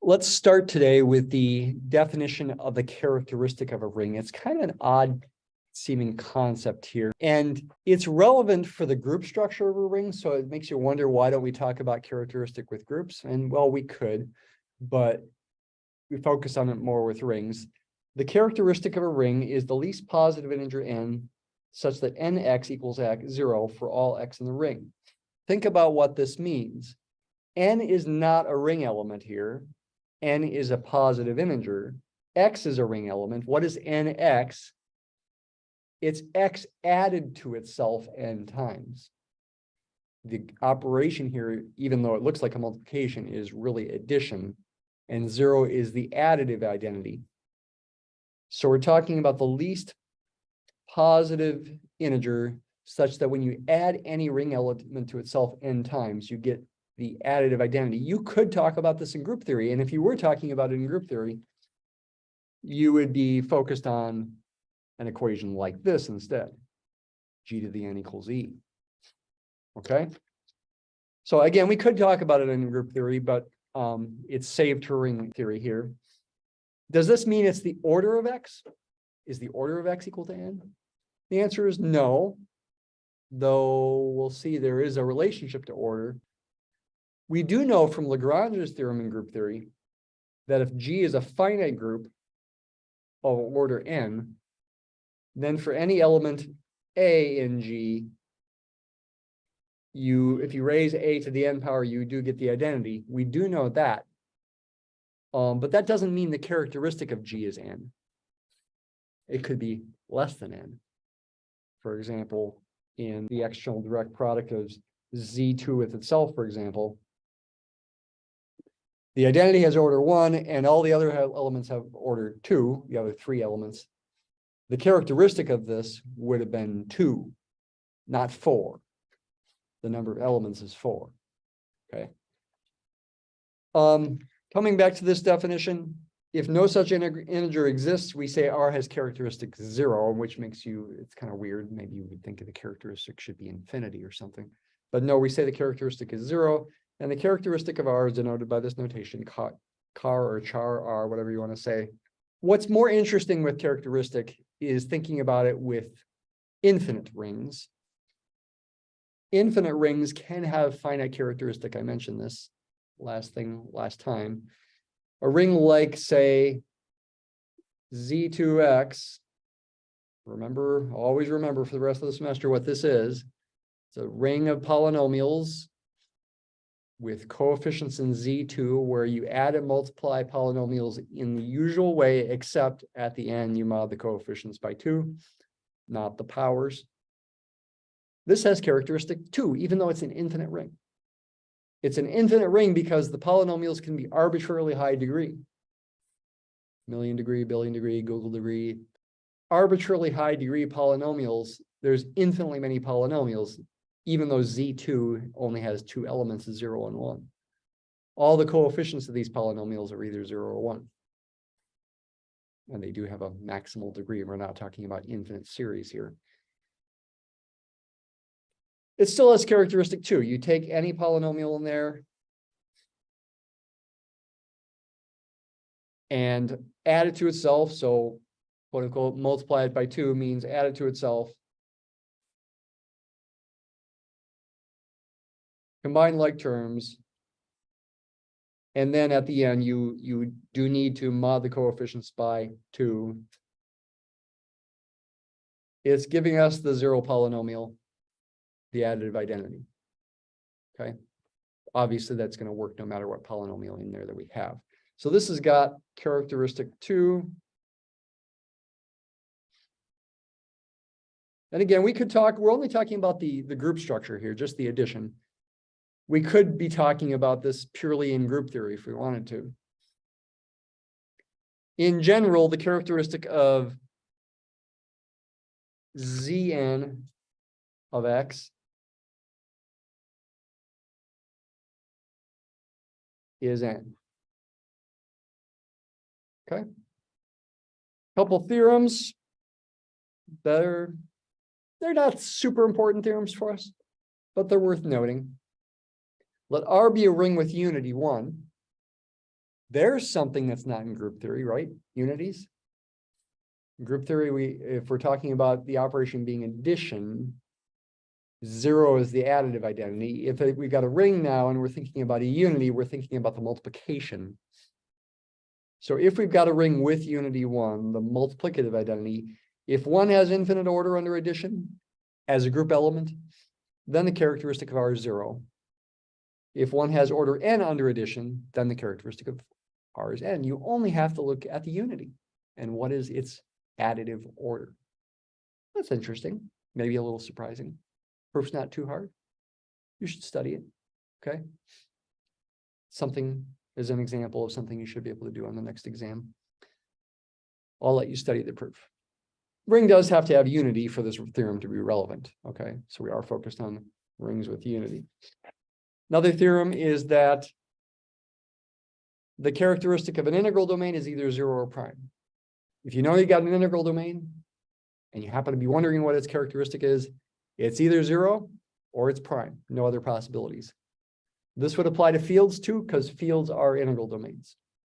Let's start today with the definition of the characteristic of a ring. It's kind of an odd seeming concept here, and it's relevant for the group structure of a ring. So it makes you wonder, why don't we talk about characteristic with groups? And well, we could, but we focus on it more with rings. The characteristic of a ring is the least positive integer n such that nx equals 0 for all x in the ring. Think about what this means. N is not a ring element here. N is a positive integer. X is a ring element. What is nx? It's x added to itself n times. The operation here, even though it looks like a multiplication, is really addition, and 0 is the additive identity. So we're talking about the least positive integer such that when you add any ring element to itself n times, you get the additive identity. You could talk about this in group theory, and if you were talking about it in group theory, you would be focused on an equation like this instead. G to the n equals E. Okay? So again, we could talk about it in group theory, but it's saved to ring theory here. Does this mean it's the order of x? Is the order of x equal to n? The answer is no, though we'll see there is a relationship to order. We do know from Lagrange's theorem in group theory that if G is a finite group of order n, then for any element A in G, if you raise A to the n power, you do get the identity. We do know that. But that doesn't mean the characteristic of G is n. It could be less than n. For example, in the external direct product of Z2 with itself, for example, the identity has order 1, and all the other elements have order 2, the other 3 elements. The characteristic of this would have been 2, not 4. The number of elements is 4. Okay. Coming back to this definition, if no such integer exists, we say R has characteristic 0, which makes it's kind of weird. Maybe you would think of the characteristic should be infinity or something. But no, we say the characteristic is 0. And the characteristic of R is denoted by this notation, char or char R, whatever you want to say. What's more interesting with characteristic is thinking about it with infinite rings. Infinite rings can have finite characteristic. I mentioned this last time. A ring like, say, Z2x, always remember for the rest of the semester what this is. It's a ring of polynomials with coefficients in Z2, where you add and multiply polynomials in the usual way, except at the end you mod the coefficients by 2, not the powers. This has characteristic 2, even though it's an infinite ring. It's an infinite ring because the polynomials can be arbitrarily high degree. Million degree, billion degree, Google degree. Arbitrarily high degree polynomials, there's infinitely many polynomials, even though Z2 only has 2 elements, 0 and 1. All the coefficients of these polynomials are either 0 or 1. And they do have a maximal degree. We're not talking about infinite series here. It still has characteristic 2. You take any polynomial in there and add it to itself. So, quote unquote, multiply it by 2 means add it to itself. Combine like terms. And then at the end, you do need to mod the coefficients by 2. It's giving us the 0 polynomial, the additive identity. Okay. Obviously, that's going to work no matter what polynomial in there that we have. So this has got characteristic 2. And again, we're only talking about the group structure here, just the addition. We could be talking about this purely in group theory if we wanted to. In general, the characteristic of Zn of x is n. Okay. Couple theorems that they're not super important theorems for us, but they're worth noting. Let R be a ring with unity 1. There's something that's not in group theory, right? Unities. In group theory, if we're talking about the operation being addition, 0 is the additive identity. If we've got a ring now and we're thinking about a unity, we're thinking about the multiplication. So if we've got a ring with unity 1, the multiplicative identity, if 1 has infinite order under addition as a group element, then the characteristic of R is 0. If 1 has order n under addition, then the characteristic of R is n. You only have to look at the unity and what is its additive order. That's interesting, maybe a little surprising. Proof's not too hard. You should study it, okay? Something is an example of something you should be able to do on the next exam. I'll let you study the proof. Ring does have to have unity for this theorem to be relevant, okay? So we are focused on rings with unity. Another theorem is that the characteristic of an integral domain is either 0 or prime. If you know you got an integral domain and you happen to be wondering what its characteristic is, it's either 0 or it's prime, no other possibilities. This would apply to fields too, because fields are integral domains.